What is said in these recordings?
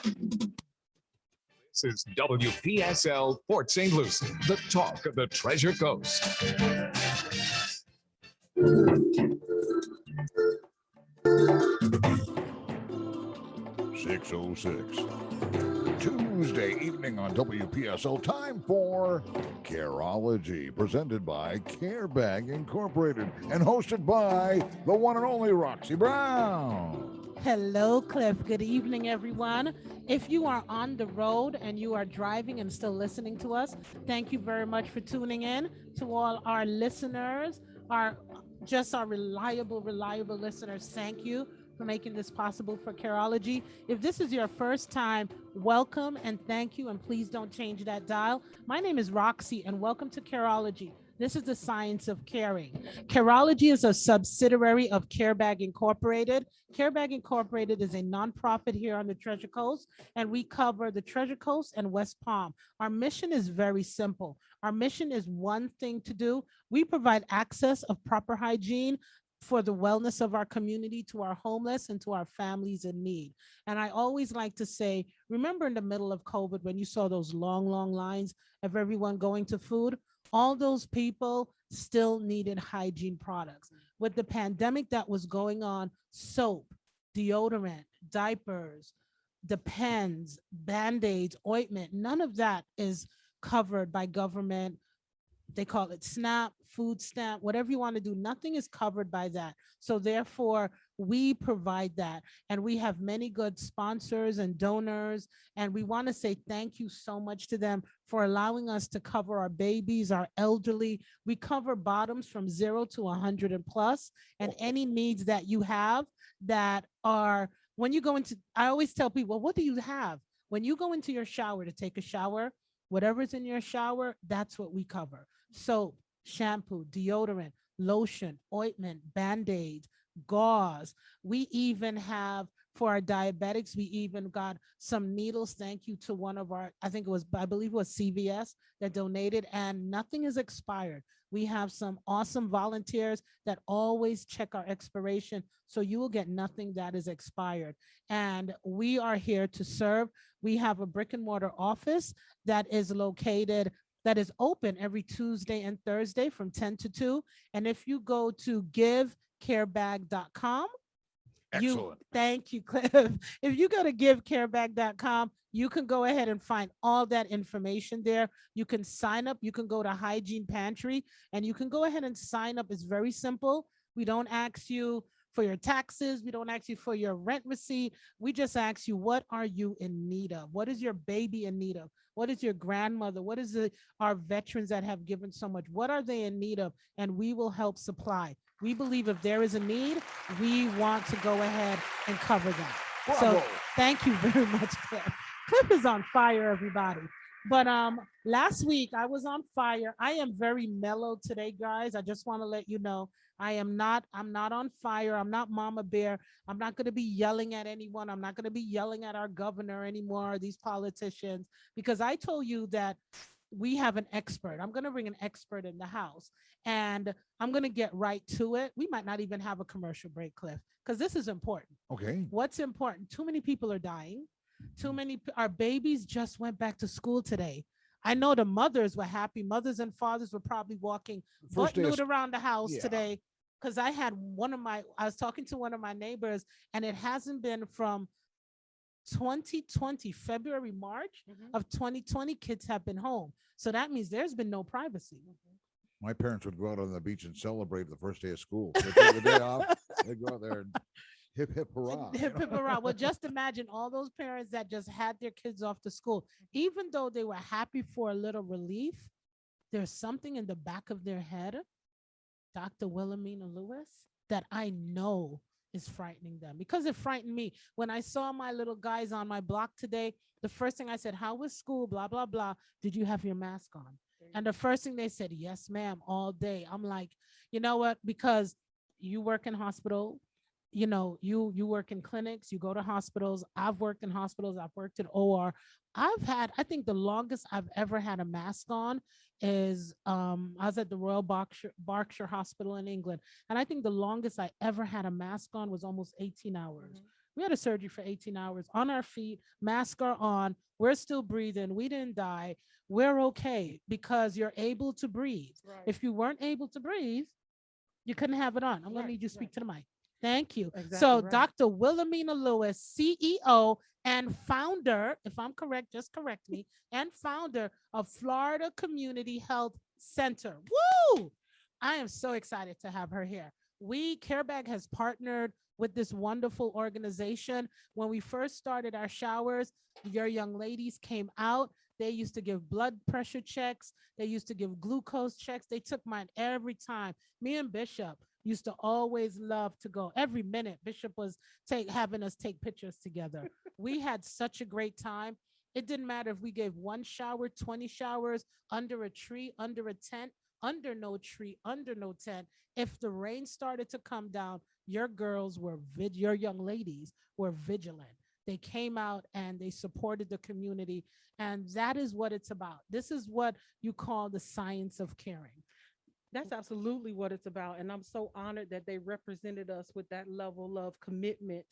This is WPSL Port St. Lucie, the talk of the Treasure Coast. 6:06. Tuesday evening on WPSL, time for Careology, presented by CareBag Incorporated and hosted by the one and only Roxy Brown. Hello, Cliff. Good evening, everyone. If you are on the road and you are driving and still listening to us, thank you very much for tuning in. To all our listeners, our reliable listeners, thank you for making this possible for Careology. If this is your first time, welcome and thank you, and please don't change that dial. My name is Roxy, and welcome to Careology. This is the science of caring. Careology is a subsidiary of CareBag Incorporated. CareBag Incorporated is a nonprofit here on the Treasure Coast, and we cover the Treasure Coast and West Palm. Our mission is very simple. Our mission is one thing to do. We provide access of proper hygiene for the wellness of our community, to our homeless, and to our families in need. And I always like to say, remember in the middle of COVID when you saw those long lines of everyone going to food? All those people still needed hygiene products. With the pandemic that was going on, soap, deodorant, diapers, Depends, Band-Aids, ointment, none of that is covered by government. They call it SNAP, food stamp, whatever you want to do. Nothing is covered by that. So therefore, we provide that. And we have many good sponsors and donors. And we want to say thank you so much to them for allowing us to cover our babies, our elderly. We cover bottoms from 0 to 100 and plus, and any needs that you have that are, when you go into, I always tell people, what do you have? When you go into your shower to take a shower, whatever's in your shower, that's what we cover. Soap, shampoo, deodorant, lotion, ointment, Band-Aids, gauze. We even have, for our diabetics, we even got some needles. Thank you to one of our, I believe it was CVS that donated, and nothing is expired. We have some awesome volunteers that always check our expiration, so you will get nothing that is expired. And we are here to serve. We have a brick and mortar office that is open every Tuesday and Thursday from 10 to 2. And if you go to givecarebag.com, thank you, Cliff. If you go to givecarebag.com, you can go ahead and find all that information there. You can sign up. You can go to Hygiene Pantry and you can go ahead and sign up. It's very simple. We don't ask you for your taxes. We don't ask you for your rent receipt. We just ask you, what are you in need of? What is your baby in need of? What is your grandmother? What is our veterans that have given so much? What are they in need of? And we will help supply. We believe if there is a need, we want to go ahead and cover that. Bravo. So thank you very much, Cliff. Cliff is on fire, everybody. But last week I was on fire. I am very mellow today, guys. I just want to let you know I'm not on fire. I'm not Mama Bear. I'm not going to be yelling at anyone. I'm not going to be yelling at our governor anymore, these politicians, because I told you that we have an expert. I'm going to bring an expert in the house and I'm going to get right to it. We might not even have a commercial break, Cliff, because this is important. Okay. What's important? Too many people are dying. Our babies just went back to school today. I know the mothers were happy. Mothers and fathers were probably walking butt nude around the house today. Because I was talking to one of my neighbors, and it hasn't been from 2020, February, March of 2020, kids have been home. So that means there's been no privacy. My parents would go out on the beach and celebrate the first day of school. They'd take the day off, they'd go out there and hip, hip, hurrah. Hip, hip, hurrah. Well, just imagine all those parents that just had their kids off to school. Even though they were happy for a little relief, there's something in the back of their head, Dr. Whilhelmina Lewis, that I know is frightening them, because it frightened me. When I saw my little guys on my block today, the first thing I said, how was school? Blah, blah, blah. Did you have your mask on? And the first thing they said, yes, ma'am, all day. I'm like, you know what? Because you work in hospital, you work in clinics, you go to hospitals. I've worked in hospitals. I've worked in OR. I think the longest I've ever had a mask on is I was at the Royal Berkshire Hospital in England. And I think the longest I ever had a mask on was almost 18 hours. We had a surgery for 18 hours on our feet, mask are on. We're still breathing. We didn't die. We're okay because you're able to breathe. Right. If you weren't able to breathe, you couldn't have it on. I'm going to Right, need you to speak right. to the mic. Thank you. Exactly So, right. Dr. Whilhelmina Lewis, CEO and founder, if I'm correct, just correct me, and founder of Florida Community Health Center. Woo! I am so excited to have her here. CareBag has partnered with this wonderful organization. When we first started our showers, your young ladies came out. They used to give blood pressure checks. They used to give glucose checks. They took mine every time. Me and Bishop used to always love to go every minute. Bishop was having us take pictures together. We had such a great time. It didn't matter if we gave one shower, 20 showers, under a tree, under a tent, under no tree, under no tent. If the rain started to come down, your girls were your young ladies were vigilant. They came out and they supported the community. And that is what it's about. This is what you call the science of caring. That's absolutely what it's about. And I'm so honored that they represented us with that level of commitment.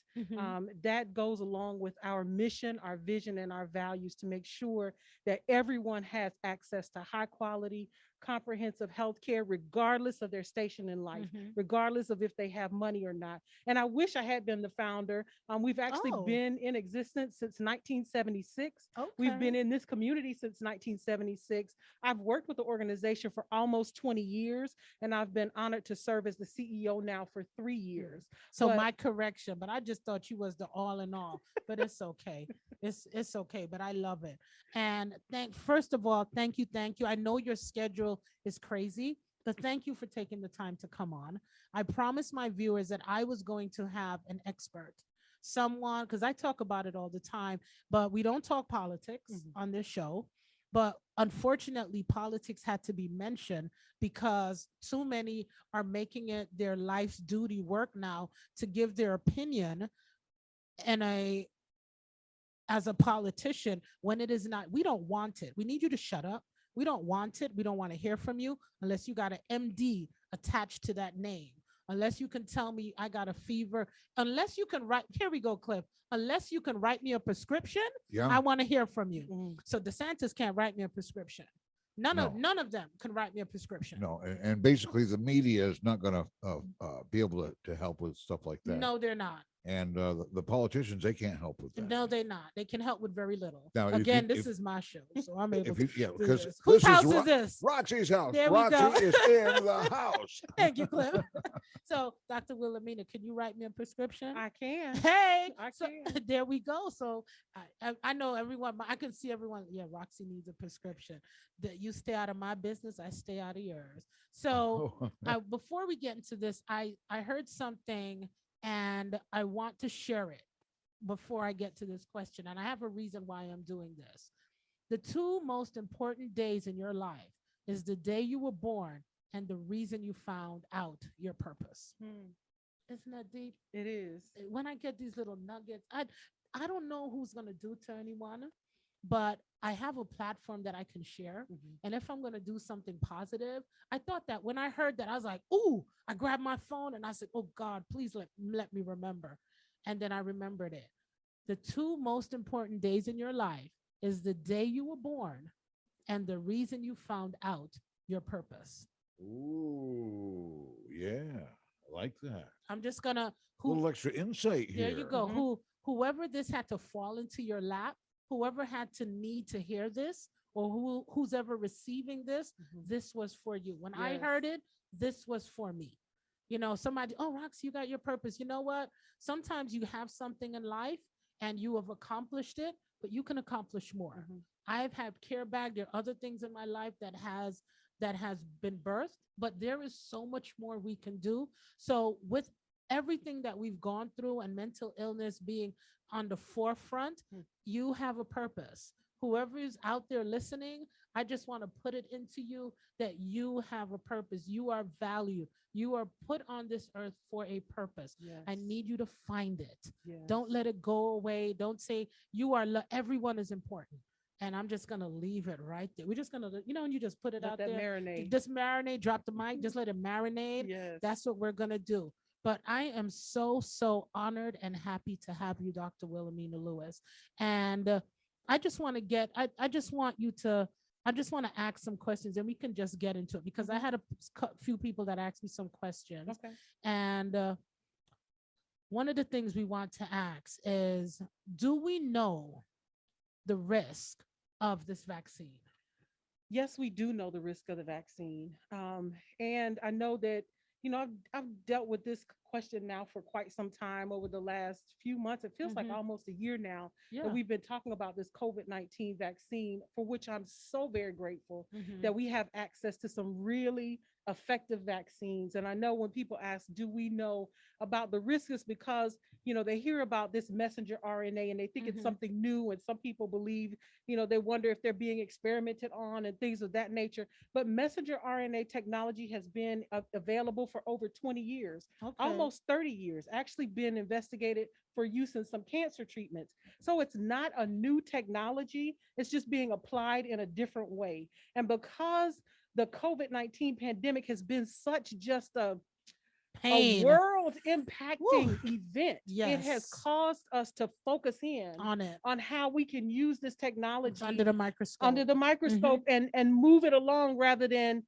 That goes along with our mission, our vision, and our values to make sure that everyone has access to high quality, comprehensive health care, regardless of their station in life, regardless of if they have money or not. And I wish I had been the founder. We've actually been in existence since 1976. We've been in this community since 1976. I've worked with the organization for almost 20 years, and I've been honored to serve as the CEO now for 3 years. So my correction, but I just thought you was the all in all, but it's okay. It's okay, but I love it. And first of all, thank you. I know your schedule is crazy, but thank you for taking the time to come on. I promised my viewers that I was going to have an expert, someone, because I talk about it all the time, but we don't talk politics on this show. But unfortunately, politics had to be mentioned because too many are making it their life's duty work now to give their opinion as a politician when it is not. We don't want it. We need you to shut up. We don't want it. We don't want to hear from you unless you got an MD attached to that name. Unless you can tell me I got a fever. Unless you can write. Here we go, Cliff. Unless you can write me a prescription, I want to hear from you. So DeSantis can't write me a prescription. None of them can write me a prescription. No, and basically the media is not going to be able to help with stuff like that. No, they're not. And the politicians, they can't help with that. No, they're not. They can help with very little. Now, again, this is my show, so I'm able to. Yeah, because whose house is this? Roxy's house. There we go. Roxy is in the house. Thank you, Cliff. So, Dr. Whilhelmina, can you write me a prescription? I can. Hey, I so, can. there we go. So I know everyone. I can see everyone. Yeah, Roxy needs a prescription. That you stay out of my business, I stay out of yours. So before we get into this, I heard something. And I want to share it before I get to this question. And I have a reason why I'm doing this. The two most important days in your life is the day you were born and the reason you found out your purpose. Isn't that deep? It is. When I get these little nuggets, I don't know who's going to do to anyone, but I have a platform that I can share. And if I'm going to do something positive, I thought that when I heard that, I was like, ooh, I grabbed my phone and I said, oh God, please let me remember. And then I remembered it. The two most important days in your life is the day you were born and the reason you found out your purpose. Ooh, yeah. I like that. I'm just going to. A little extra insight here. There you go. Whoever this had to fall into your lap, whoever had to need to hear this, or who's ever receiving this, this was for you. When I heard it, this was for me. You know, somebody, oh, Roxy, you got your purpose. You know what? Sometimes you have something in life and you have accomplished it, but you can accomplish more. I've had CareBag. There are other things in my life that has been birthed, but there is so much more we can do. So with everything that we've gone through and mental illness being on the forefront, you have a purpose. Whoever is out there listening, I just want to put it into you that you have a purpose. You are valued. You are put on this earth for a purpose. I need you to find it. Don't let it go away. Don't say everyone is important. And I'm just going to leave it right there. We're just going to, and you just put it out there. Marinate. Just marinate, drop the mic, just let it marinate. That's what we're going to do. But I am so honored and happy to have you, Dr. Whilhelmina Lewis. And I just want to get, I just want you to, I just want to ask some questions and we can just get into it because I had a few people that asked me some questions. Okay. And one of the things we want to ask is, do we know the risk of this vaccine? Yes, we do know the risk of the vaccine. And I know that, I've dealt with this question now for quite some time over the last few months. It feels like almost a year now that we've been talking about this COVID-19 vaccine, for which I'm so very grateful that we have access to some really effective vaccines. And I know when people ask, do we know about the risks, because, they hear about this messenger RNA and they think it's something new. And some people believe, they wonder if they're being experimented on and things of that nature. But messenger RNA technology has been available for over 20 years, almost 30 years, actually been investigated for use in some cancer treatments. So it's not a new technology. It's just being applied in a different way. And because the COVID-19 pandemic has been such just a world impacting event, it has caused us to focus in on how we can use this technology under the microscope, and move it along, rather than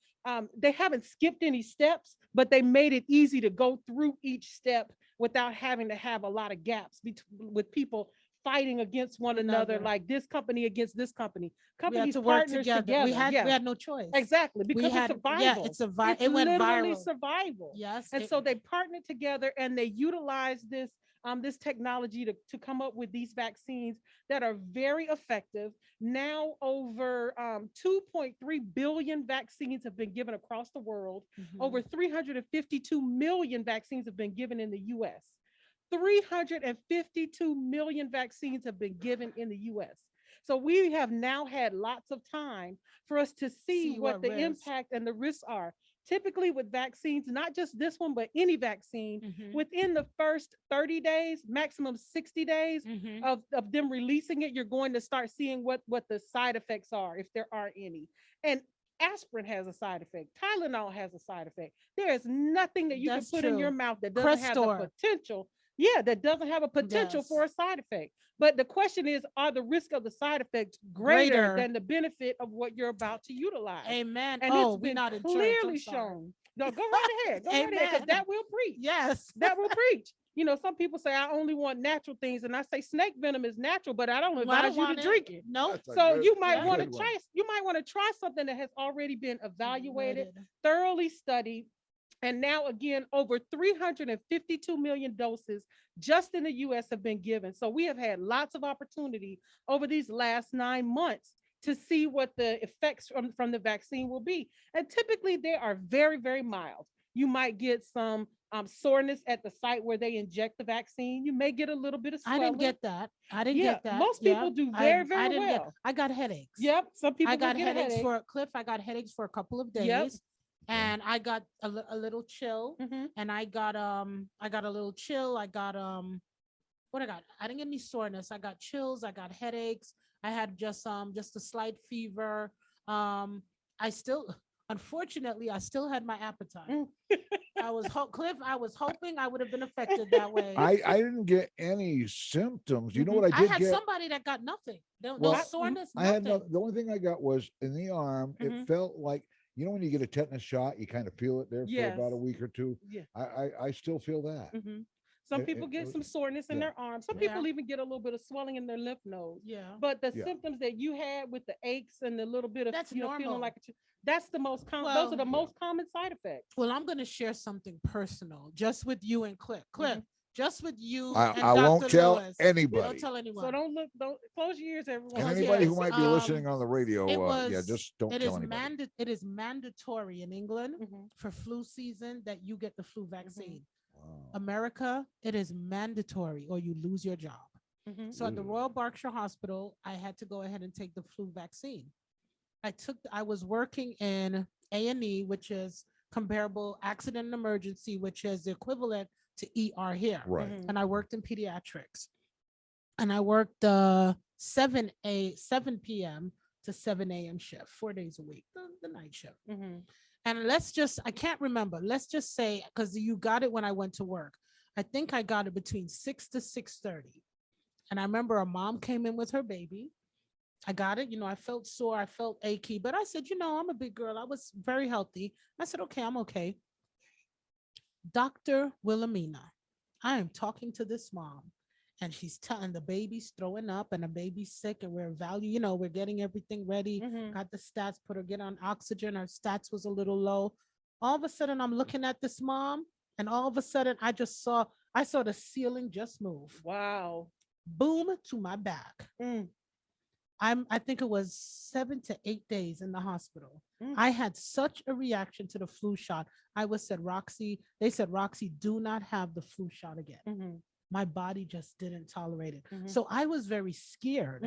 they haven't skipped any steps, but they made it easy to go through each step without having to have a lot of gaps with people fighting against one another, like this company against this company. Companies to work partners together. We had no choice. Exactly, because it's survival. It went literally viral. Survival. Yes. And so they partnered together and they utilized this technology to come up with these vaccines that are very effective. Now over 2.3 billion vaccines have been given across the world. Over 352 million vaccines have been given in the US. 352 million vaccines have been given in the US. So we have now had lots of time for us to see what the impact and the risks are. Typically with vaccines, not just this one, but any vaccine, within the first 30 days, maximum 60 days of them releasing it, you're going to start seeing what the side effects are, if there are any. And aspirin has a side effect. Tylenol has a side effect. There is nothing that you can put in your mouth that doesn't have the potential. Yeah, that doesn't have a potential for a side effect. But the question is, are the risk of the side effects greater than the benefit of what you're about to utilize? Amen. And it's been clearly shown. No, go right ahead. Go right ahead, because that will preach. Yes. That will preach. Some people say, I only want natural things. And I say snake venom is natural, but I don't advise you to drink it. No. So you might want to try, something that has already been evaluated, thoroughly studied. And now again, over 352 million doses just in the US have been given. So we have had lots of opportunity over these last 9 months to see what the effects from the vaccine will be. And typically they are very, very mild. You might get some soreness at the site where they inject the vaccine. You may get a little bit of swelling. I didn't get that. Most people do very well. I got headaches. Yep. Some people got headaches for Cliff. I got headaches for a couple of days. Yep. And I got a little chill, and I got a little chill. I got what I got? I didn't get any soreness. I got chills. I got headaches. I had just a slight fever. Unfortunately, I still had my appetite. Cliff, I was hoping I would have been affected that way. I didn't get any symptoms. You know what I did get? Somebody that got nothing. No soreness. I had the only thing I got was in the arm. It felt like, when you get a tetanus shot, you kind of feel it there for about a week or two. Yeah. I still feel that. Some people get some soreness in their arms. Some people even get a little bit of swelling in their lymph nodes. Yeah. But the symptoms that you had with the aches and the little bit of feeling like that's the most common. Those are the most common side effects. Well, I'm going to share something personal just with you and Cliff. Just with you. I won't tell Lewis. anybody. Don't tell anyone. So don't close your ears, everyone. And anybody who might be listening on the radio, just don't tell anybody. It is mandatory in England for flu season that you get the flu vaccine. Wow. America, it is mandatory or you lose your job. So at the Royal Berkshire Hospital, I had to go ahead and take the flu vaccine. I was working in A&E, which is comparable accident and emergency, which is the equivalent to ER here. Right. And I worked in pediatrics. And I worked 7 p.m. to 7 a.m. shift, 4 days a week, the night shift. And I can't remember. Let's just say, because you got it when I went to work. I think I got it between 6 to 6:30. And I remember a mom came in with her baby. I got it. I felt sore. I felt achy, but I said, I'm a big girl. I was very healthy. I said, okay, I'm okay. Dr. Wilhelmina, I am talking to this mom, and she's telling the baby's throwing up and the baby's sick, and we're getting everything ready. Got the stats, put her get on oxygen. Her stats was a little low. All of a sudden, I'm looking at this mom, and all of a sudden, I saw the ceiling just move. Wow. Boom to my back. I think it was 7 to 8 days in the hospital. I had such a reaction to the flu shot. They said, Roxy, do not have the flu shot again. My body just didn't tolerate it. So I was very scared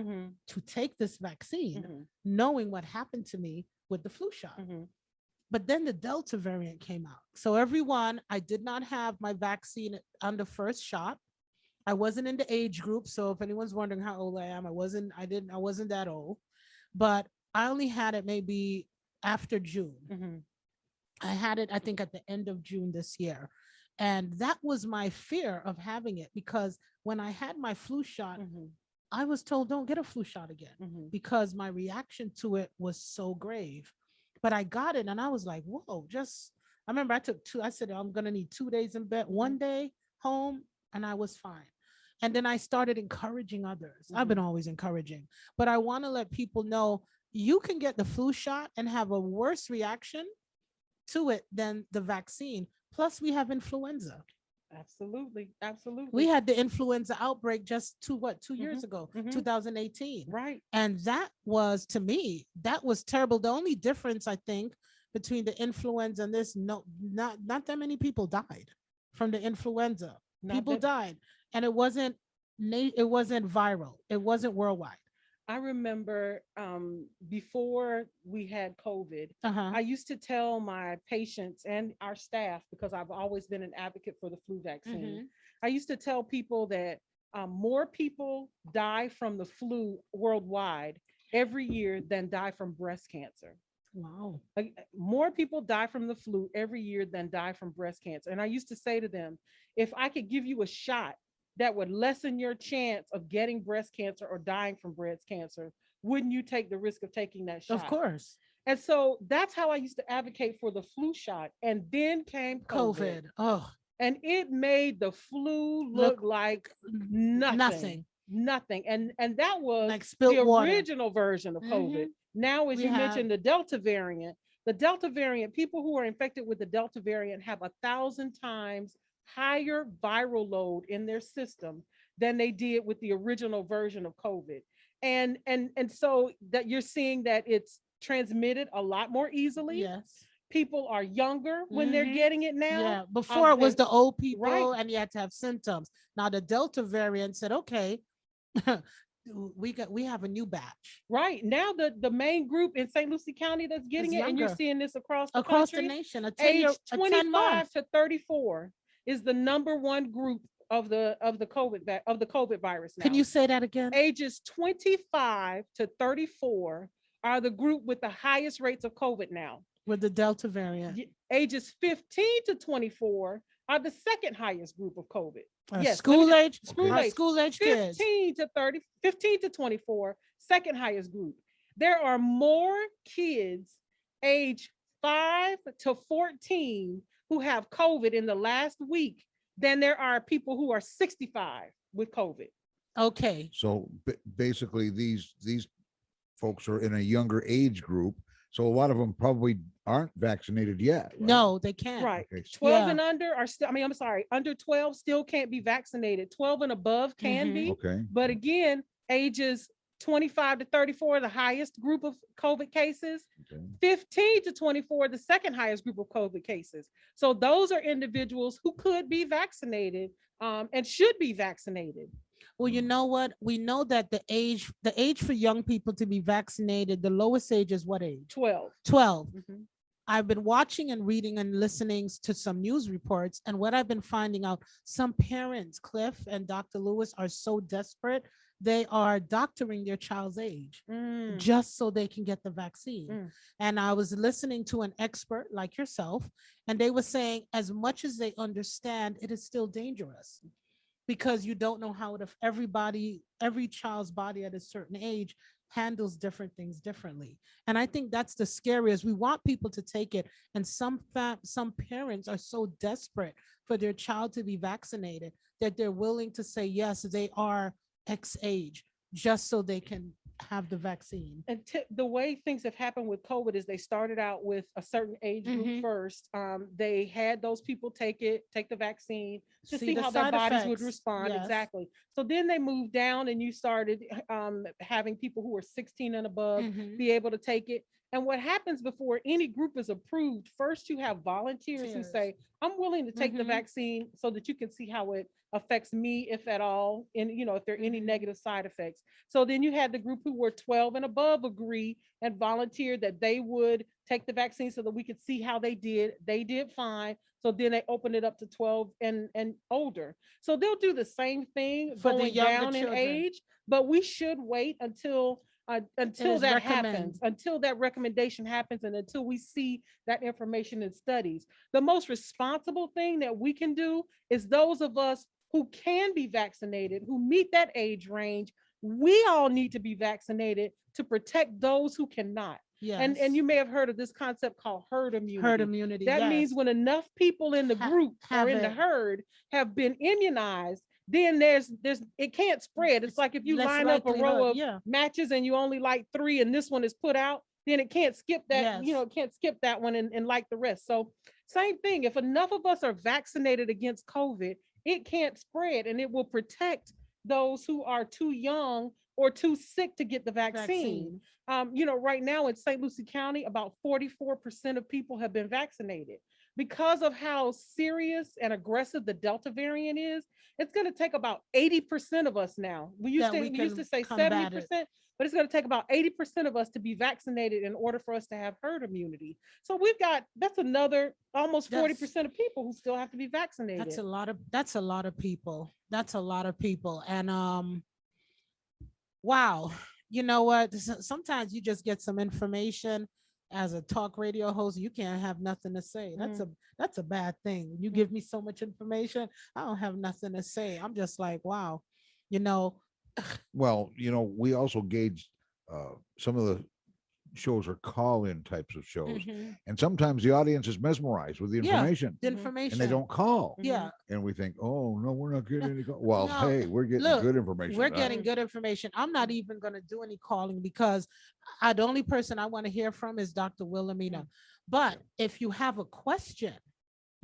to take this vaccine, knowing what happened to me with the flu shot. But then the Delta variant came out. So I did not have my vaccine on the first shot. I wasn't in the age group. So if anyone's wondering how old I am, I wasn't that old, but I only had it maybe after June. I had it, I think, at the end of June this year. And that was my fear of having it, because when I had my flu shot, I was told, don't get a flu shot again, because my reaction to it was so grave. But I got it and I was like, whoa, I remember I said, I'm going to need 2 days in bed, 1 day home, and I was fine. And then I started encouraging others. I've been always encouraging, but I want to let people know you can get the flu shot and have a worse reaction to it than the vaccine. Plus, we have influenza. Absolutely. We had the influenza outbreak just 2 years ago, 2018. Right. And that was, to me, that was terrible. The only difference, I think, between the influenza and this, not that many people died from the influenza. People died, and it wasn't viral. It wasn't worldwide. I remember before we had COVID, I used to tell my patients and our staff, because I've always been an advocate for the flu vaccine. I used to tell people that more people die from the flu worldwide every year than die from breast cancer. Wow. More people die from the flu every year than die from breast cancer. And I used to say to them, if I could give you a shot that would lessen your chance of getting breast cancer or dying from breast cancer, wouldn't you take the risk of taking that shot? Of course. And so that's how I used to advocate for the flu shot. And then came COVID. Oh. And it made the flu look like nothing. And that was like the original version of COVID. Now, as you mentioned, the Delta variant, people who are infected with the Delta variant have 1,000 times higher viral load in their system than they did with the original version of COVID. And so that you're seeing that it's transmitted a lot more easily. Yes. People are younger when they're getting it now. Yeah. Before it was the old people, and you had to have symptoms. Now the Delta variant said, okay, we have a new batch. Right. Now the main group in St. Lucie County that's getting it, and you're seeing this across the nation, age 25 to 34 is the number one group of the COVID virus now. Can you say that again? Ages 25 to 34 are the group with the highest rates of COVID now. With the Delta variant. Ages 15 to 24 are the second highest group of COVID. Yes, school age kids. 15 to 24, second highest group. There are more kids age 5 to 14 who have COVID in the last week than there are people who are 65 with COVID. Okay. So basically these folks are in a younger age group. So a lot of them probably aren't vaccinated yet. Right? No, they can't. Right. Okay. 12 and under are still, under 12 still can't be vaccinated. 12 and above can be. Okay. But again, ages 25 to 34, the highest group of COVID cases. Okay. 15 to 24, the second highest group of COVID cases. So those are individuals who could be vaccinated and should be vaccinated. Well, you know what? We know that the age for young people to be vaccinated, the lowest age is what age? 12. 12. I've been watching and reading and listening to some news reports, and what I've been finding out, some parents, Cliff and Dr. Lewis, are so desperate they are doctoring their child's age just so they can get the vaccine. And I was listening to an expert like yourself, and they were saying as much as they understand, it is still dangerous because you don't know how it, if every child's body at a certain age handles different things differently. And I think that's the scariest. We want people to take it, and some parents are so desperate for their child to be vaccinated that they're willing to say yes, they are X age just so they can have the vaccine. And the way things have happened with COVID is they started out with a certain age group first. They had those people take the vaccine to see how their bodies would respond. Yes. Exactly. So then they moved down, and you started having people who were 16 and above be able to take it. And what happens before any group is approved, first you have volunteers who say, I'm willing to take the vaccine so that you can see how it affects me, if at all, and if there are any negative side effects. So then you had the group who were 12 and above agree and volunteer that they would take the vaccine so that we could see how they did. They did fine. So then they opened it up to 12 and older. So they'll do the same thing for going down in age, but we should wait until that happens, until that recommendation happens, and until we see that information in studies. The most responsible thing that we can do is those of us who can be vaccinated, who meet that age range, we all need to be vaccinated to protect those who cannot. Yes. And you may have heard of this concept called herd immunity. Herd immunity. That means when enough people in the group or in the herd have been immunized, then there's it can't spread. It's like if you line up a row of matches and you only light 3 and this one is put out, then it can't skip that, it can't skip that one and light the rest. So same thing, if enough of us are vaccinated against COVID, it can't spread, and it will protect those who are too young or too sick to get the vaccine. Right now in St. Lucie County, about 44% of people have been vaccinated. Because of how serious and aggressive the Delta variant is, it's going to take about 80% of us now. We used to say 70%, but it's going to take about 80% of us to be vaccinated in order for us to have herd immunity. So that's another almost 40% of people who still have to be vaccinated. That's a lot of people. And wow, you know what? Sometimes you just get some information. As a talk radio host, you can't have nothing to say. That's a bad thing. You give me so much information, I don't have nothing to say. I'm just like, wow, Well, we also gauge some of the shows are call-in types of shows, and sometimes the audience is mesmerized with the information, and they don't call. And we think, oh no, we're not getting any call. Well, no, hey, we're getting good information. We're getting good information. I'm not even going to do any calling because the only person I want to hear from is Dr. Whilhelmina. But if you have a question,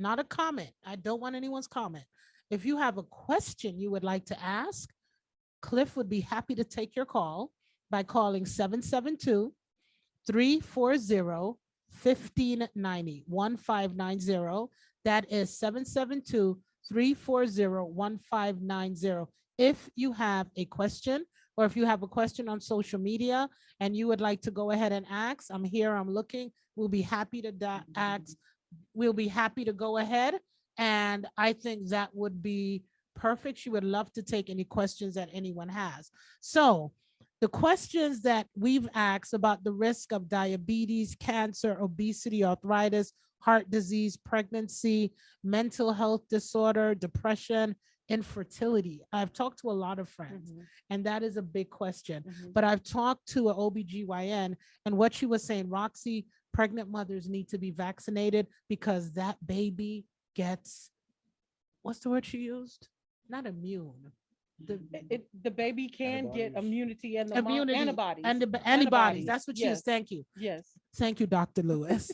not a comment, I don't want anyone's comment. If you have a question you would like to ask, Cliff would be happy to take your call by calling 772-340-1590. That is 772-340-1590. If you have a question, or if you have a question on social media and you would like to go ahead and ask, I'm here, I'm looking, we'll be happy to ask. We'll be happy to go ahead. And I think that would be perfect. She would love to take any questions that anyone has. So the questions that we've asked about the risk of diabetes, cancer, obesity, arthritis, heart disease, pregnancy, mental health disorder, depression, infertility. I've talked to a lot of friends, and that is a big question. But I've talked to an OBGYN, and what she was saying, Roxy, pregnant mothers need to be vaccinated because that baby gets, what's the word she used? Not immune. The baby can get immunity and the antibodies. And the antibodies. That's what she was. Thank you. Yes. Thank you, Dr. Lewis.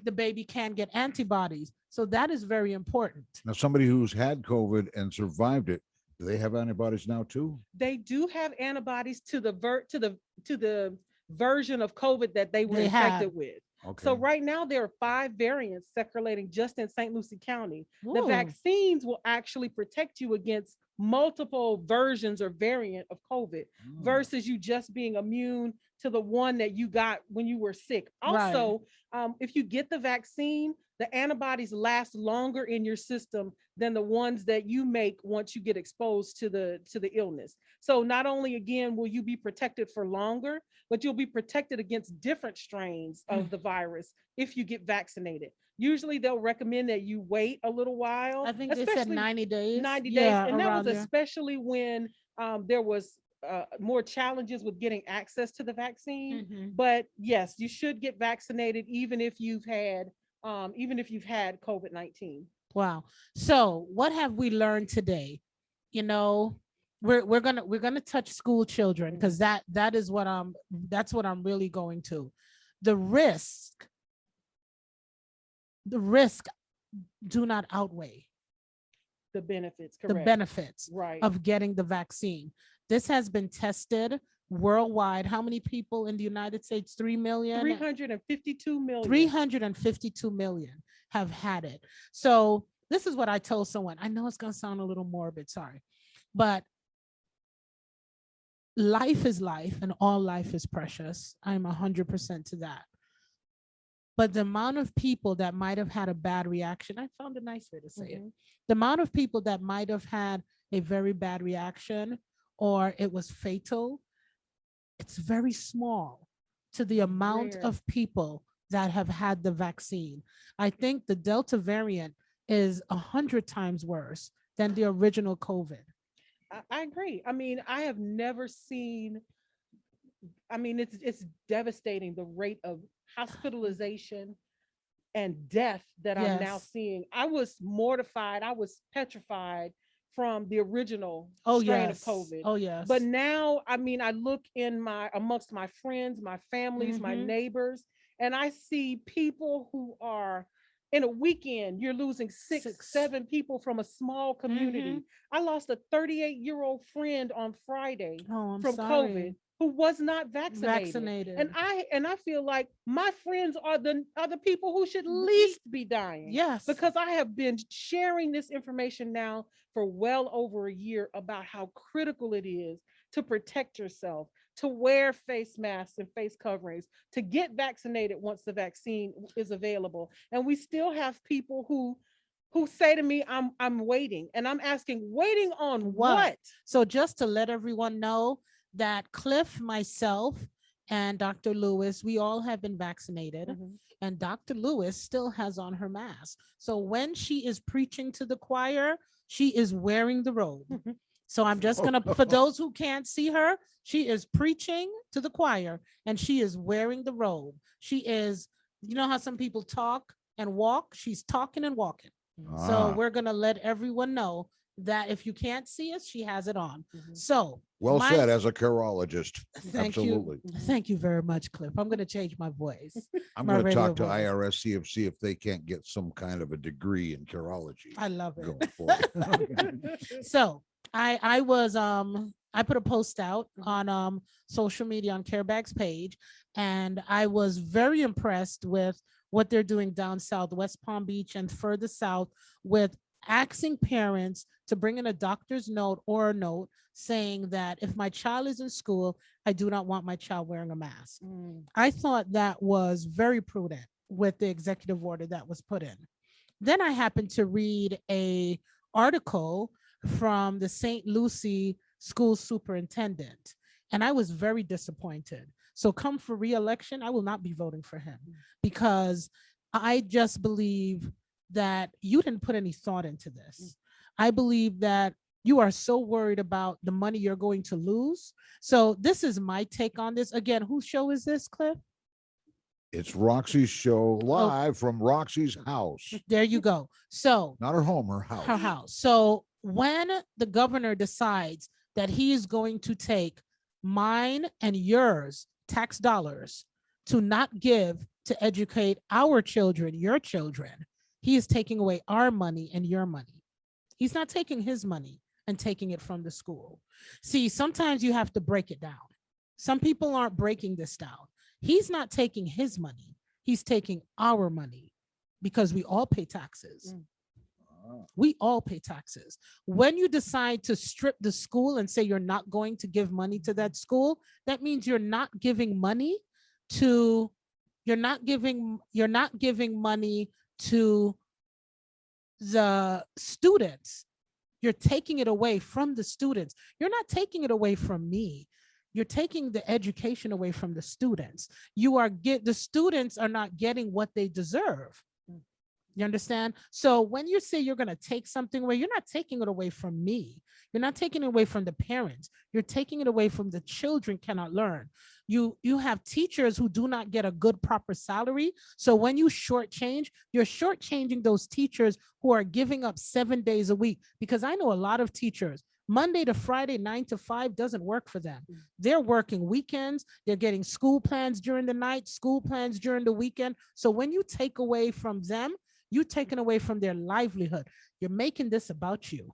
The baby can get antibodies. So that is very important. Now, somebody who's had COVID and survived it, do they have antibodies now too? They do have antibodies to the version of COVID that they were infected with. Okay. So right now there are 5 variants circulating just in St. Lucie County. Ooh. The vaccines will actually protect you against multiple versions or variant of COVID versus you just being immune to the one that you got when you were sick. Also, if you get the vaccine the antibodies last longer in your system than the ones that you make once you get exposed to the illness. So not only again will you be protected for longer, but you'll be protected against different strains of the virus if you get vaccinated. Usually they'll recommend that you wait a little while. I think they said 90 days. 90 days. Yeah, And that was around there. especially when there was more challenges with getting access to the vaccine. Mhm. But yes, you should get vaccinated even if you've had COVID-19. Wow. So what have we learned today? You know, we're gonna touch school children because that is what that's what I'm really going to. The risk do not outweigh The benefits, the correct. benefits Right. of getting the vaccine. This has been tested worldwide. How many people in the United States? 3 million? 352 million. 352 million have had it. So this is what I told someone. I know it's going to sound a little morbid, sorry, but life is life and all life is precious. I'm 100% to that. But the amount of people that might have had a bad reaction, I found a nice way to say it. The amount of people that might have had a very bad reaction or it was fatal, it's very small to the amount Rare. of people that have had the vaccine. I think the Delta variant is 100 times worse than the original COVID. I agree. I mean, I have never seen, I mean, it's devastating the rate of hospitalization and death that I'm now Yes. seeing. I was mortified. I was petrified from the original Oh, strain yes. of COVID. Oh, yes. But now, I mean, I look amongst my friends, my families, my Mhm. neighbors, and I see people who are in a weekend, you're losing six, 7 people from a small community. Mhm. I lost a 38-year-old friend on Friday Oh, I'm from sorry. COVID who was not vaccinated. And I feel like my friends are the people who should least be dying. Yes. Because I have been sharing this information now for well over a year about how critical it is to protect yourself, to wear face masks and face coverings, to get vaccinated once the vaccine is available. And we still have people who say to me, I'm waiting. And I'm asking, waiting on what? So just to let everyone know that Cliff, myself, and Dr. Lewis, we all have been vaccinated. Mhm. And Dr. Lewis still has on her mask. So when she is preaching to the choir, she is wearing the robe. So I'm just gonna, for those who can't see her, she is preaching to the choir and she is wearing the robe. She is, you know how some people talk and walk? She's talking and walking. So we're gonna let everyone know that if you can't see us, she has it on. So Well said as a carologist. Thank Absolutely. you. Thank you very much, Cliff. I'm gonna change my voice. I'm My going to radio talk to voice. IRS, see if they can't get some kind of a degree in carology. I love it. Going forward. So I put a post out on social media on CareBag's page, and I was very impressed with what they're doing down south, West Palm Beach and further south, with asking parents to bring in a doctor's note or a note saying that if my child is in school, I do not want my child wearing a mask. I thought that was very prudent with the executive order that was put in. Then I happened to read a article from the St. Lucie school superintendent, and I was very disappointed. So come for re-election, I will not be voting for him because I just believe that you didn't put any thought into this. I believe that you are so worried about the money you're going to lose. So this is my take on this. Again, whose show is this, Cliff? It's Roxy's show live from Roxy's house. There you go. So not her home, her house. Her house. So when the governor decides that he is going to take mine and yours tax dollars to not give to educate our children, your children, he is taking away our money and your money. He's not taking his money and taking it from the school. See, sometimes you have to break it down. Some people aren't breaking this down. He's not taking his money. He's taking our money because we all pay taxes. We all pay taxes. When you decide to strip the school and say you're not going to give money to that school, that means you're not giving money to to the students. You're taking it away from the students. You're not taking it away from me. You're taking the education away from the students. The students are not getting what they deserve. You understand? So when you say you're going to take something away, you're not taking it away from me. You're not taking it away from the parents. You're taking it away from the children cannot learn. You have teachers who do not get a good proper salary. So when you shortchange, you're shortchanging those teachers who are giving up 7 days a week. Because I know a lot of teachers, Monday to Friday, 9 to 5 doesn't work for them. They're working weekends. They're getting school plans during the night, school plans during the weekend. So when you take away from them, you're taking away from their livelihood. You're making this about you.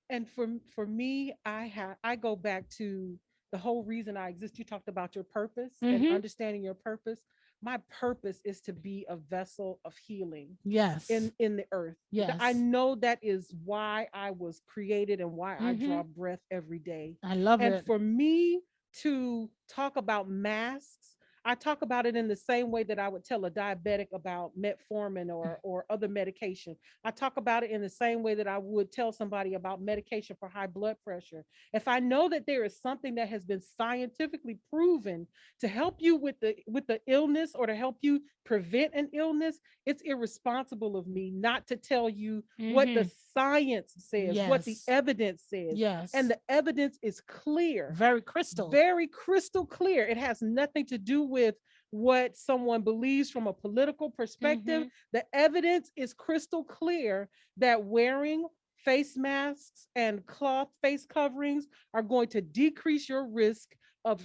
And for me, I go back to the whole reason I exist. You talked about your purpose and understanding your purpose. My purpose is to be a vessel of healing. Yes. In the earth. Yes. I know that is why I was created and why I draw breath every day. I love it. And for me to talk about masks, I talk about it in the same way that I would tell a diabetic about metformin or other medication. I talk about it in the same way that I would tell somebody about medication for high blood pressure. If I know that there is something that has been scientifically proven to help you with the illness or to help you prevent an illness, it's irresponsible of me not to tell you what the science says, what the evidence says. Yes. And the evidence is clear. Very crystal clear. It has nothing to do with what someone believes from a political perspective. The evidence is crystal clear that wearing face masks and cloth face coverings are going to decrease your risk of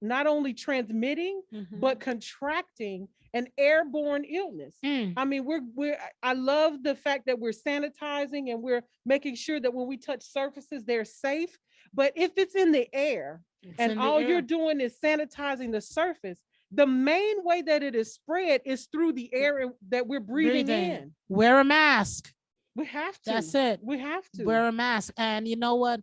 not only transmitting, but contracting an airborne illness. I mean, I love the fact that we're sanitizing and we're making sure that when we touch surfaces, they're safe. But if it's in the air and all you're doing is sanitizing the surface, the main way that it is spread is through the air that we're breathing in. Wear a mask. We have to. That's it. We have to wear a mask. And you know what?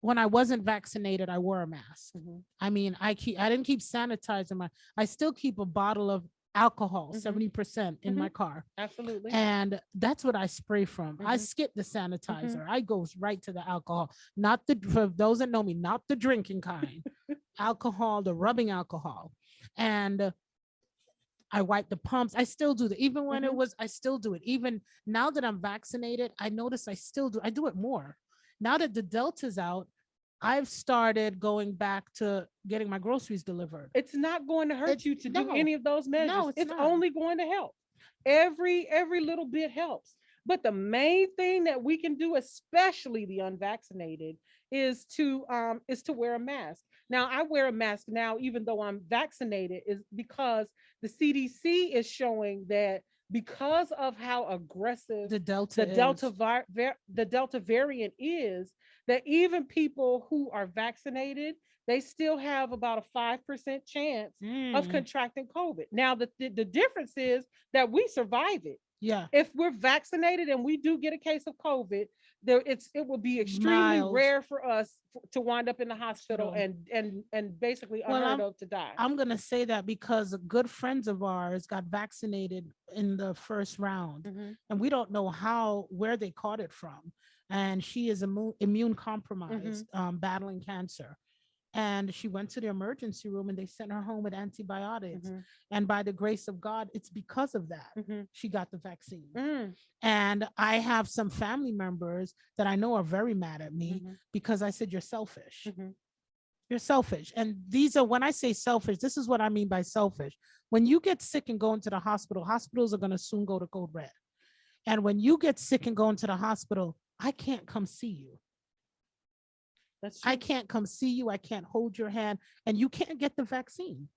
When I wasn't vaccinated, I wore a mask. I mean, I didn't keep sanitizing I still keep a bottle of alcohol, 70% in my car. Absolutely. And that's what I spray from. I skip the sanitizer. I go right to the alcohol. For those that know me, not the drinking kind. Alcohol, the rubbing alcohol. And I wipe the pumps. I still do that. Even when I still do it. Even now that I'm vaccinated, I notice I do it more. Now that the Delta's out, I've started going back to getting my groceries delivered. It's not going to hurt you to do any of those measures. No, it's only going to help. Every little bit helps. But the main thing that we can do, especially the unvaccinated, is to wear a mask. Now, I wear a mask now, even though I'm vaccinated, is because the CDC is showing that because of how aggressive the Delta variant is, that even people who are vaccinated, they still have about a 5% chance of contracting COVID. Now, the difference is that we survive it. Yeah. If we're vaccinated and we do get a case of COVID, it will be extremely rare for us to wind up in the hospital and basically unheard of to die. I'm going to say that because good friends of ours got vaccinated in the first round, and we don't know where they caught it from. And she is immune compromised, battling cancer. And she went to the emergency room and they sent her home with antibiotics. And by the grace of God, it's because of that she got the vaccine. And I have some family members that I know are very mad at me because I said, you're selfish. You're selfish. And when I say selfish, this is what I mean by selfish. When you get sick and go into the hospital, hospitals are going to soon go to code red. And when you get sick and go into the hospital, I can't come see you. I can't come see you. I can't hold your hand, and you can't get the vaccine.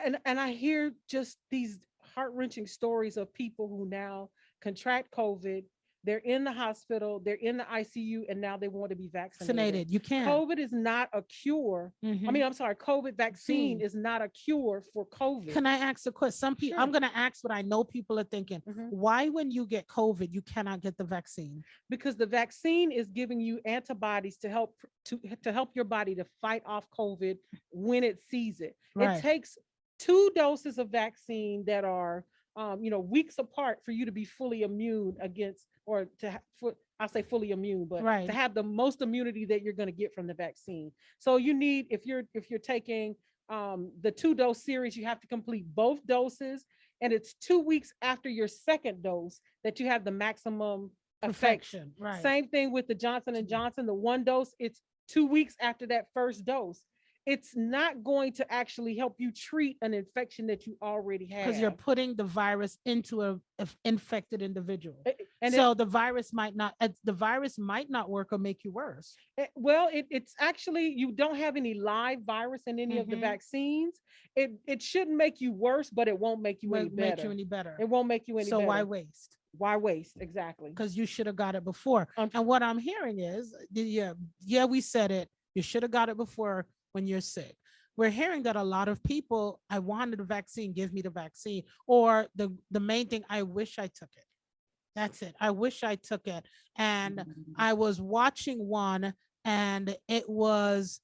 And I hear just these heart-wrenching stories of people who now contract COVID. They're in the hospital, they're in the ICU, and now they want to be vaccinated. You can't. COVID is not a cure. COVID vaccine is not a cure for COVID. Can I ask a question? Some people, I'm going to ask what I know people are thinking. Why, when you get COVID, you cannot get the vaccine? Because the vaccine is giving you antibodies to help your body to fight off COVID when it sees it. Right. It takes 2 doses of vaccine that are weeks apart for you to be fully immune against, or I say fully immune, but Right. to have the most immunity that you're going to get from the vaccine. So you need, if you're taking the 2-dose series, you have to complete both doses, and it's 2 weeks after your second dose that you have the maximum effect. Perfection. Right. Same thing with the Johnson and Johnson, the 1 dose, it's 2 weeks after that first dose. It's not going to actually help you treat an infection that you already have, Because you're putting the virus into a infected individual. And so the virus might not work or make you worse. It's actually, you don't have any live virus in any of the vaccines. It shouldn't make you worse, but it won't make you any better. It won't make you any better. So why waste? Why waste? Exactly. Because you should have got it before. And what I'm hearing is, we said it. You should have got it before when you're sick. We're hearing that a lot of people, I wanted a vaccine, give me the vaccine. Or the main thing, I wish I took it. That's it. I wish I took it. And I was watching one, and it was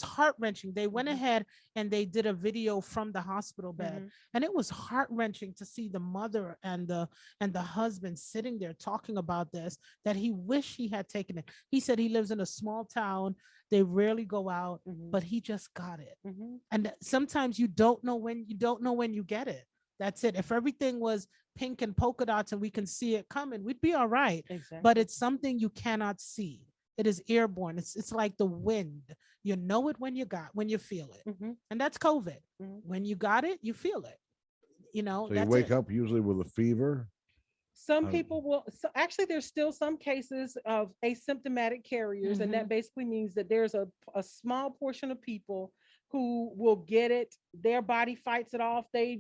heart-wrenching. They went ahead and they did a video from the hospital bed, and it was heart-wrenching to see the mother and the husband sitting there talking about this, that he wished he had taken it. He said he lives in a small town. They rarely go out, but he just got it. And sometimes you don't know when you get it. That's it. If everything was pink and polka dots and we can see it coming, we'd be all right. Exactly. But it's something you cannot see. It is airborne. It's like the wind. You know it when you feel it. And that's COVID. When you got it, you feel it. So you wake up usually with a fever. Some people will. So actually, there's still some cases of asymptomatic carriers, and that basically means that there's a small portion of people who will get it. Their body fights it off. They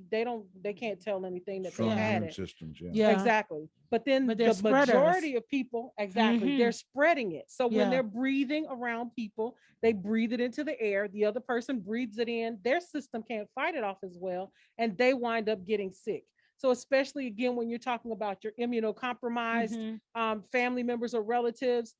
can't tell anything that they had it. Systems, Exactly. But then the majority of people, they're spreading it. So when they're breathing around people, they breathe it into the air. The other person breathes it in. Their system can't fight it off as well, and they wind up getting sick. So especially, again, when you're talking about your immunocompromised family members or relatives,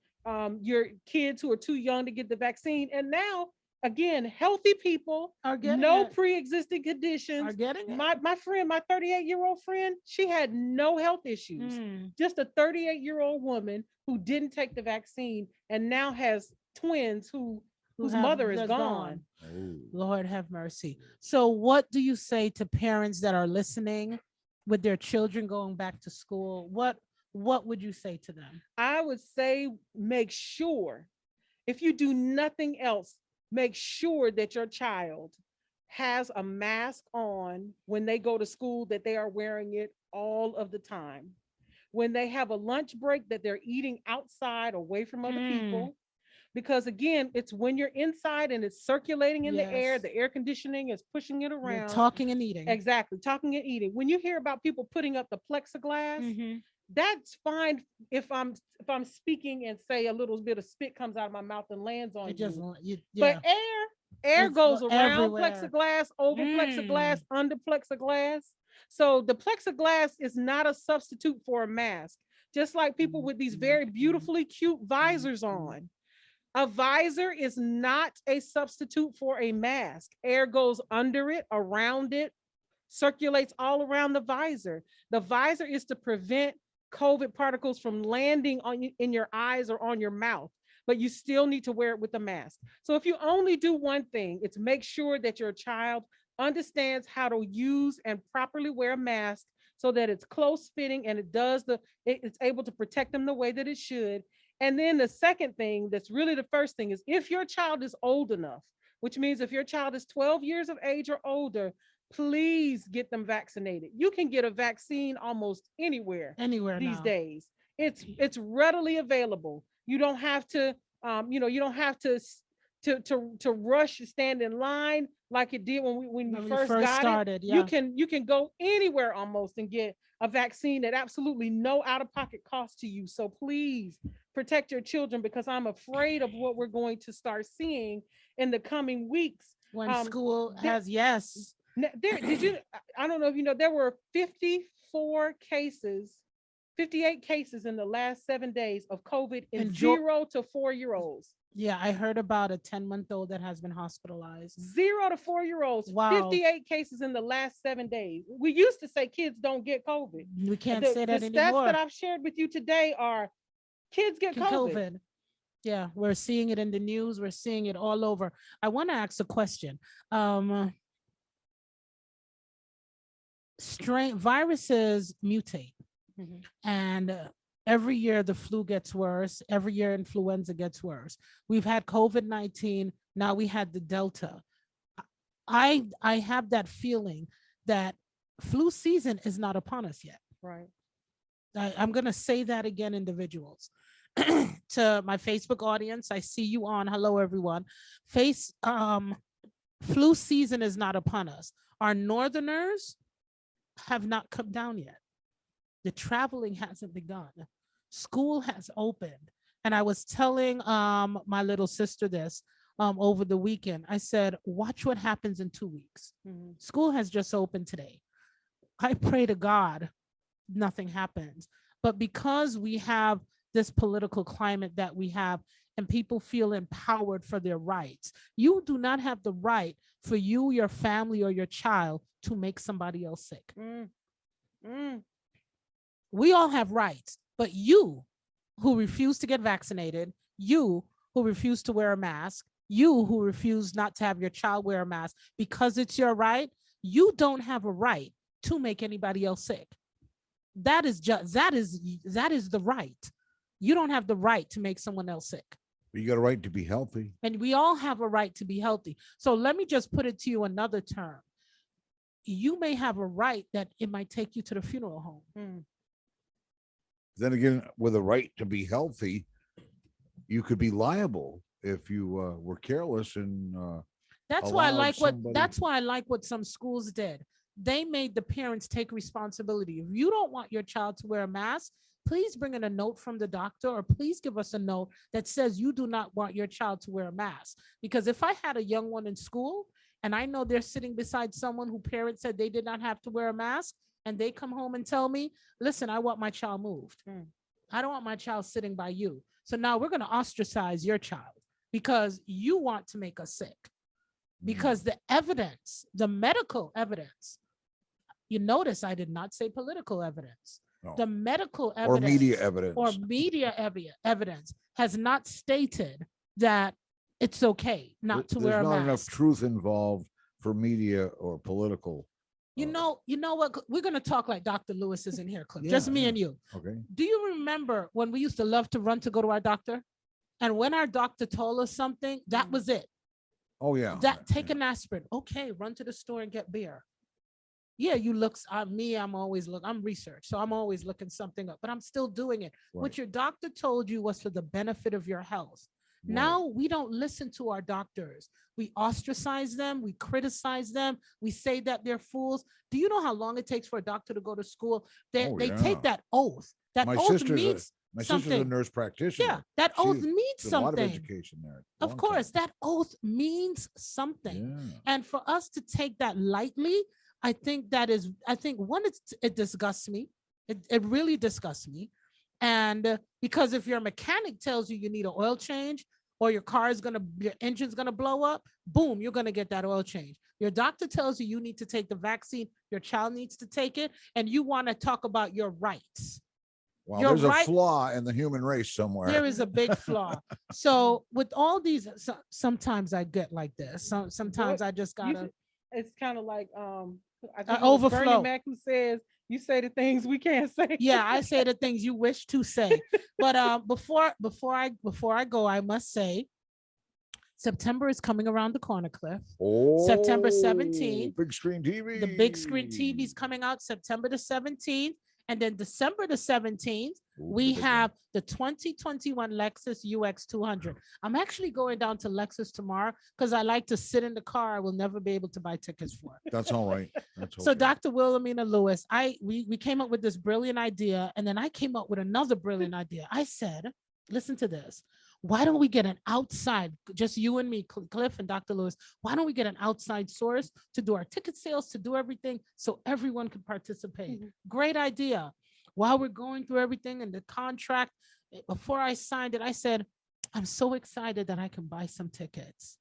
your kids who are too young to get the vaccine. And now, again, healthy people are getting pre-existing conditions. My friend, my 38-year-old friend, she had no health issues. Just a 38-year-old woman who didn't take the vaccine and now has twins whose mother is gone. Oh. Lord have mercy. So what do you say to parents that are listening with their children going back to school? What would you say to them? I would say, make sure, if you do nothing else, make sure that your child has a mask on when they go to school, that they are wearing it all of the time. When they have a lunch break, that they're eating outside away from other people. Because again, it's when you're inside and it's circulating in the air conditioning is pushing it around. You're talking and eating. Exactly. Talking and eating. When you hear about people putting up the plexiglass, that's fine if I'm speaking and say a little bit of spit comes out of my mouth and lands on you. But air goes around everywhere. Plexiglass, over plexiglass, under plexiglass. So the plexiglass is not a substitute for a mask. Just like people with these very beautifully cute visors on. A visor is not a substitute for a mask. Air goes under it, around it, circulates all around the visor. The visor is to prevent COVID particles from landing in your eyes or on your mouth, but you still need to wear it with a mask. So if you only do one thing, it's make sure that your child understands how to use and properly wear a mask so that it's close fitting and it's able to protect them the way that it should. And then the second thing, that's really the first thing, is if your child is old enough, which means if your child is 12 years of age or older, please get them vaccinated. You can get a vaccine almost anywhere these days. It's readily available. You don't have to, you don't have to rush, stand in line like it did when we first got started. You can go anywhere almost and get a vaccine at absolutely no out-of-pocket cost to you. So please protect your children, because I'm afraid of what we're going to start seeing in the coming weeks when school has I don't know if you know, there were 54 cases 58 cases in the last 7 days of COVID in And 0 to 4-year-olds. Yeah, I heard about a 10-month-old that has been hospitalized. 0 to 4-year-olds. Wow. 58 cases in the last 7 days. We used to say kids don't get COVID. We can't The say that stats anymore. that I've shared with you today are kids get COVID. Yeah, we're seeing it in the news. We're seeing it all over. I want to ask a question. Viruses mutate, and every year the flu gets worse. Every year influenza gets worse. We've had COVID-19. Now we had the Delta. I have that feeling that flu season is not upon us yet. Right. I'm going to say that again, individuals. To my Facebook audience, I see you on. Hello, everyone. Flu season is not upon us. Our northerners have not come down yet. The traveling hasn't begun. School has opened. And I was telling my little sister this over the weekend. I said, watch what happens in 2 weeks. School has just opened today. I pray to God nothing happens. But because we have this political climate that we have and people feel empowered for their rights, you do not have the right for you, your family, or your child to make somebody else sick. We all have rights, but you who refuse to get vaccinated, you who refuse to wear a mask, you who refuse not to have your child wear a mask because it's your right, you don't have a right to make anybody else sick. That is the right. You don't have the right to make someone else sick. You got a right to be healthy. And we all have a right to be healthy. So let me just put it to you another term. You may have a right that it might take you to the funeral home. Then again, with a right to be healthy, you could be liable if you were careless and that's why I like what some schools did. They made the parents take responsibility. If you don't want your child to wear a mask, please bring in a note from the doctor, or please give us a note that says you do not want your child to wear a mask. Because if I had a young one in school and I know they're sitting beside someone who parents said they did not have to wear a mask, and they come home and tell me, listen, I want my child moved. I don't want my child sitting by you. So now we're going to ostracize your child because you want to make us sick. Because the evidence, the medical evidence, you notice I did not say political evidence. No. The medical evidence or media evidence has not stated that it's okay not to wear a mask. There's not enough truth involved for media or political. You know what? We're going to talk like Dr. Lewis is in here, Cliff. Just me and you. Okay. Do you remember when we used to love to run to go to our doctor? And when our doctor told us something, that was it. Oh, yeah. Take an aspirin. Okay, run to the store and get beer. Yeah, I'm research. So I'm always looking something up, but I'm still doing it. Right. What your doctor told you was for the benefit of your health. Right. Now we don't listen to our doctors. We ostracize them. We criticize them. We say that they're fools. Do you know how long it takes for a doctor to go to school? They take that oath. That oath means my sister's a nurse practitioner. Yeah, that oath means something. A lot of education there. Of course, that oath means something. Yeah. And for us to take that lightly, I think one, it disgusts me. It really disgusts me. And because if your mechanic tells you need an oil change, or your engine's gonna blow up, boom, you're gonna get that oil change. Your doctor tells you need to take the vaccine, your child needs to take it, and you want to talk about your rights. Well, there's a flaw in the human race somewhere. There is a big flaw. So with all these, sometimes I get like this. Sometimes I just gotta. It's kind of like I think overflow. Bernie Mac who says, you say the things we can't say. Yeah, I say the things you wish to say. But before I go, I must say, September is coming around the corner, Cliff. Oh, September 17th. Big screen TV. The big screen TV is coming out September the 17th. And then December the 17th, we have the 2021 Lexus UX 200. I'm actually going down to Lexus tomorrow because I like to sit in the car. I will never be able to buy tickets for it. That's all right. That's okay. So Dr. Whilhelmina Lewis, we came up with this brilliant idea, and then I came up with another brilliant idea. I said, listen to this. Why don't we get an outside, just you and me, Cliff and Dr. Lewis, why don't we get an outside source to do our ticket sales, to do everything so everyone could participate? Great idea. while we're going through everything and the contract, before I signed it, I said, I'm so excited that I can buy some tickets.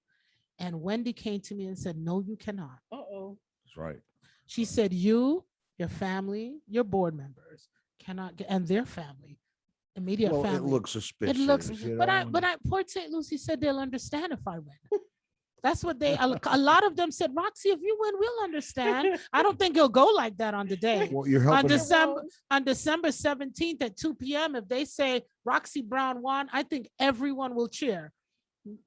And Wendy came to me and said, no, you cannot. Uh-oh. That's right. She said, you, your family, your board members cannot get, and their family, immediate Well, family. it looks suspicious. It looks, you but know? Port St. Lucie said they'll understand if I win. That's what a lot of them said, Roxy, if you win, we'll understand. I don't think it'll go like that on the day. Well, you're On helping. December 17th at 2 p.m., if they say Roxy Brown won, I think everyone will cheer.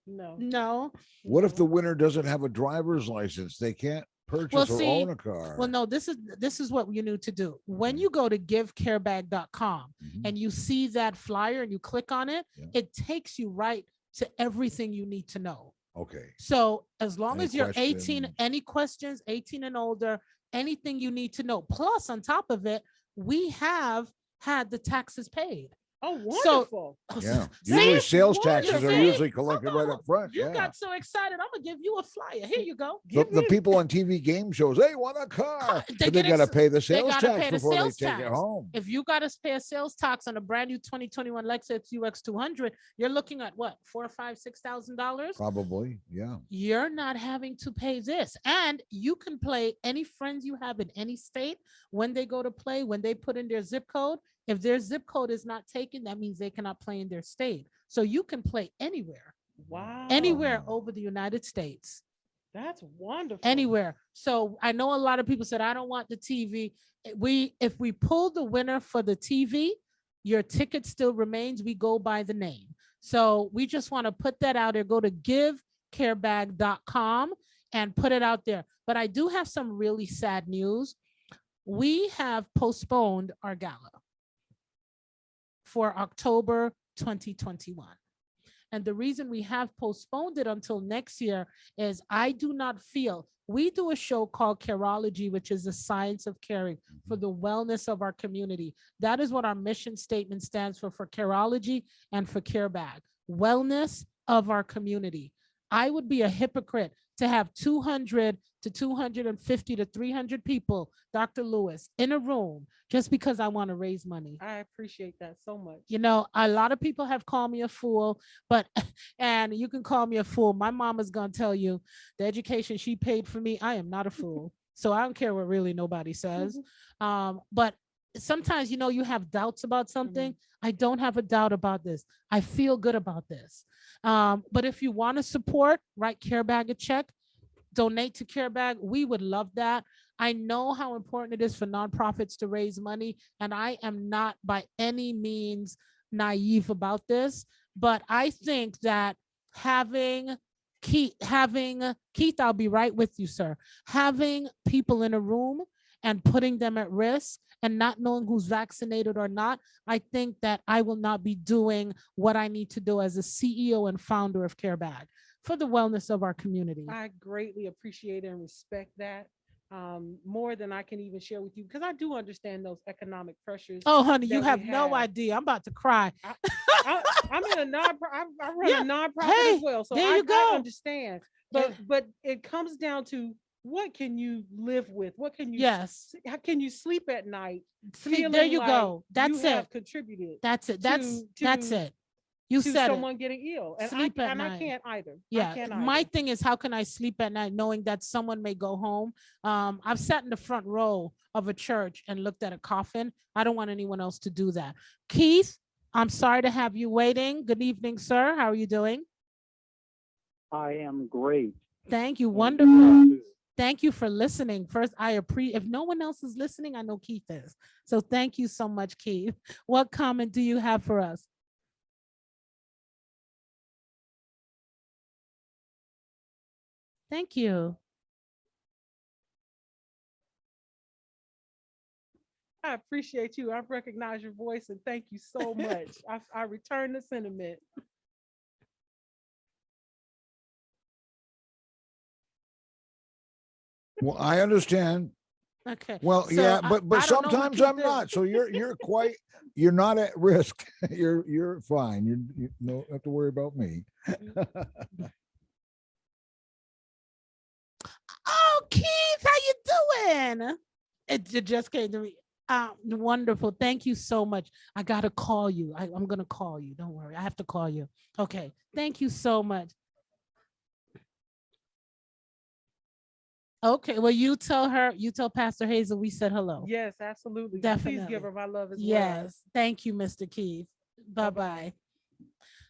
No. What if the winner doesn't have a driver's license? They can't purchase or own a car. Well, no, this is what you need to do. When you go to givecarebag.com and you see that flyer and you click on it, it takes you right to everything you need to know. Okay. So as long Any as you're 18, questions? any questions, 18 and older, anything you need to know. Plus, on top of it, we have had the taxes paid. Oh, wonderful. Yeah. See? Usually sales taxes are See? usually collected right up front. You Yeah. got so excited. I'm gonna give you a flyer. Here you go. The people on TV game shows, they want a car. But they got to pay the sales gotta tax pay the before sales they take tax. it home. If you got to pay a sales tax on a brand new 2021 Lexus UX 200, you're looking at what, $4,000, $5,000, $6,000? Probably. Yeah. You're not having to pay this. And you can play any friends you have in any state when they go to play, when they put in their zip code. If their zip code is not taken, that means they cannot play in their state. So you can play anywhere. Wow. Anywhere over the United States. That's wonderful. Anywhere. So I know a lot of people said, I don't want the TV. If we pull the winner for the TV, your ticket still remains. We go by the name. So we just want to put that out there. Go to givecarebag.com and put it out there. But I do have some really sad news. We have postponed our gala for October 2021. And the reason we have postponed it until next year is I do not feel, we do a show called Careology, which is the science of caring for the wellness of our community. That is what our mission statement stands for Careology and for CareBag, wellness of our community. I would be a hypocrite to have 200 to 250 to 300 people, Dr. Lewis, in a room just because I want to raise money. I appreciate that so much. You know, a lot of people have called me a fool, and you can call me a fool. My mom is going to tell you the education she paid for me, I am not a fool. So I don't care what really nobody says. But sometimes, you know, you have doubts about something. I don't have a doubt about this. I feel good about this. But if you want to support, write CareBag a check, donate to CareBag. We would love that. I know how important it is for nonprofits to raise money, and I am not by any means naive about this, but I think that having Keith, I'll be right with you, sir, having people in a room and putting them at risk and not knowing who's vaccinated or not, I think that I will not be doing what I need to do as a CEO and founder of CareBag for the wellness of our community. I greatly appreciate and respect that. More than I can even share with you, because I do understand those economic pressures. Oh, honey, you that have we no idea. I'm about to cry. I'm in a nonprofit. I run a nonprofit as well, so there you go. I understand. But it comes down to, what can you live with? What can you? Yes. How can you sleep at night? There you go. That's you it. Have contributed. That's it. That's it. You to said someone getting ill, and Sleep at I night. can't either. Yeah, I can't my either. thing is, how can I sleep at night knowing that someone may go home? I've sat in the front row of a church and looked at a coffin. I don't want anyone else to do that. Keith, I'm sorry to have you waiting. Good evening, sir. How are you doing? I am great. Thank you. Wonderful. Thank you for listening. First, I appreciate, if no one else is listening, I know Keith is. So thank you so much, Keith. What comment do you have for us? Thank you. I appreciate you. I recognize your voice, and thank you so much. I return the sentiment. Well, I understand. Okay. Well, So, yeah, I but don't know what sometimes Keith I'm is. not. So you're not at risk. You're fine. You don't have to worry about me. Oh, Keith, how you doing? It just came to me. Wonderful. Thank you so much. I got to call you. I'm going to call you. Don't worry. I have to call you. Okay. Thank you so much. Okay. Well, you tell Pastor Hazel we said hello. Yes, absolutely. Definitely. Please give her my love as well. Yes. Thank you, Mr. Keith. Bye-bye.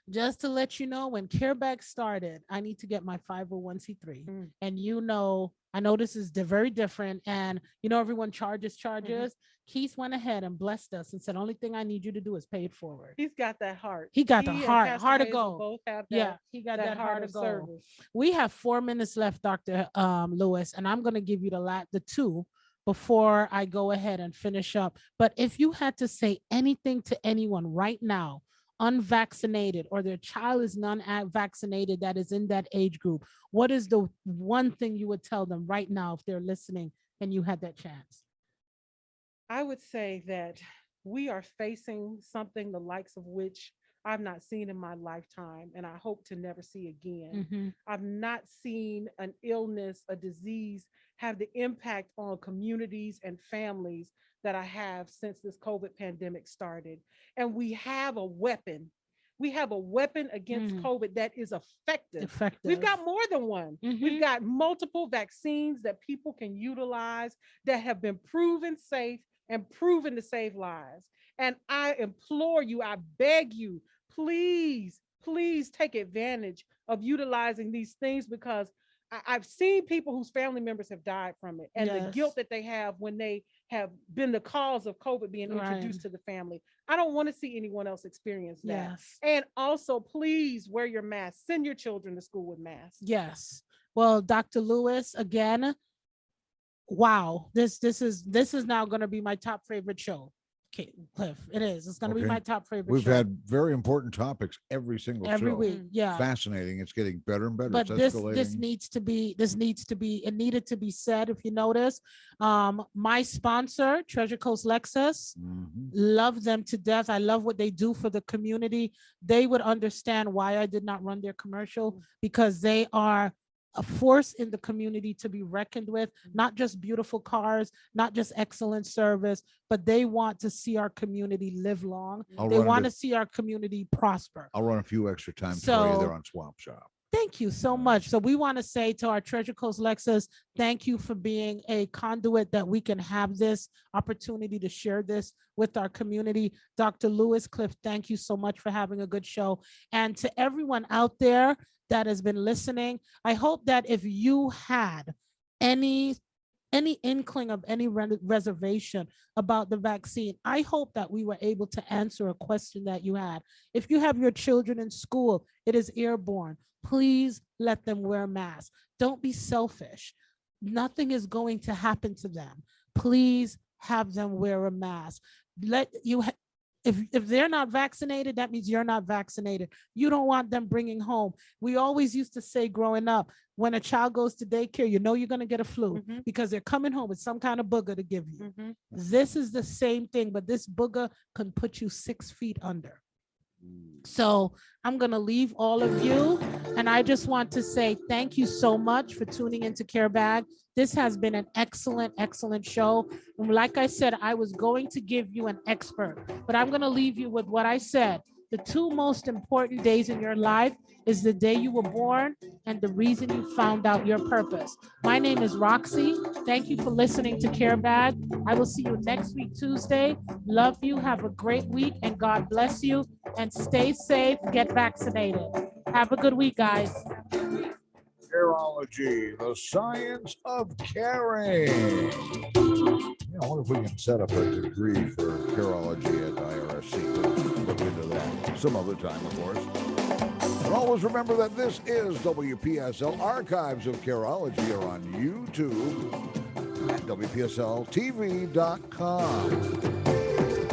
Just to let you know, when CareBack started, I need to get my 501c3. And I know this is very different. And everyone charges. Keith went ahead and blessed us and said, only thing I need you to do is pay it forward. He's got that heart. He got the and heart Pastor to go. both have that, yeah, he got that heart to of go. service. We have 4 minutes left, Dr. Lewis, and I'm going to give you the 2 before I go ahead and finish up. But if you had to say anything to anyone right now, unvaccinated or their child is non-vaccinated that is in that age group, what is the one thing you would tell them right now if they're listening and you had that chance? I would say that we are facing something the likes of which I've not seen in my lifetime, and I hope to never see again. I've not seen an illness, a disease have the impact on communities and families that I have since this COVID pandemic started. And we have a weapon. We have a weapon against COVID that is effective. We've got more than one. We've got multiple vaccines that people can utilize that have been proven safe and proven to save lives. And I implore you, I beg you, please, please take advantage of utilizing these things, because I've seen people whose family members have died from it, and the guilt that they have when they have been the cause of COVID being introduced to the family. I don't want to see anyone else experience that. And also, please wear your mask. Send your children to school with masks. Yes. Well, Dr. Lewis, again, wow, this is now going to be my top favorite show. Okay, Cliff, it is. It's going to be my top favorite. We've show. had very important topics every single every show. week. Yeah, fascinating. It's getting better and better. But this needs to be. It needed to be said. If you notice, my sponsor, Treasure Coast Lexus, love them to death. I love what they do for the community. They would understand why I did not run their commercial, because they are a force in the community to be reckoned with, not just beautiful cars, not just excellent service, but they want to see our community live long. They want to see our community prosper. I'll run a few extra times for you there on Swamp Shop. Thank you so much. So we want to say to our Treasure Coast Lexus, thank you for being a conduit that we can have this opportunity to share this with our community. Dr. Lewis, Cliff, thank you so much for having a good show. And to everyone out there that has been listening, I hope that if you had any inkling of any reservation about the vaccine, I hope that we were able to answer a question that you had. If you have your children in school, it is airborne. Please let them wear masks. Don't be selfish. Nothing is going to happen to them. Please have them wear a mask. If they're not vaccinated, that means you're not vaccinated. You don't want them bringing home. We always used to say growing up, when a child goes to daycare, you know you're going to get a flu because they're coming home with some kind of booger to give you. This is the same thing, but this booger can put you 6 feet under. So I'm going to leave all of you. And I just want to say thank you so much for tuning into CareBag. This has been an excellent, excellent show. And like I said, I was going to give you an expert, but I'm going to leave you with what I said. The 2 most important days in your life is the day you were born and the reason you found out your purpose. My name is Roxy. Thank you for listening to CareBag. I will see you next week, Tuesday. Love you. Have a great week and God bless you. And stay safe. Get vaccinated. Have a good week, guys. Careology, the science of caring. I wonder if we can set up a degree for Careology at IRSC. Look into that some other time, of course. And always remember that this is WPSL. Archives of Careology are on YouTube at WPSLTV.com.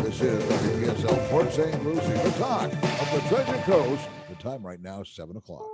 This is WPSL Port St. Lucie, the talk of the Treasure Coast. The time right now is 7 o'clock.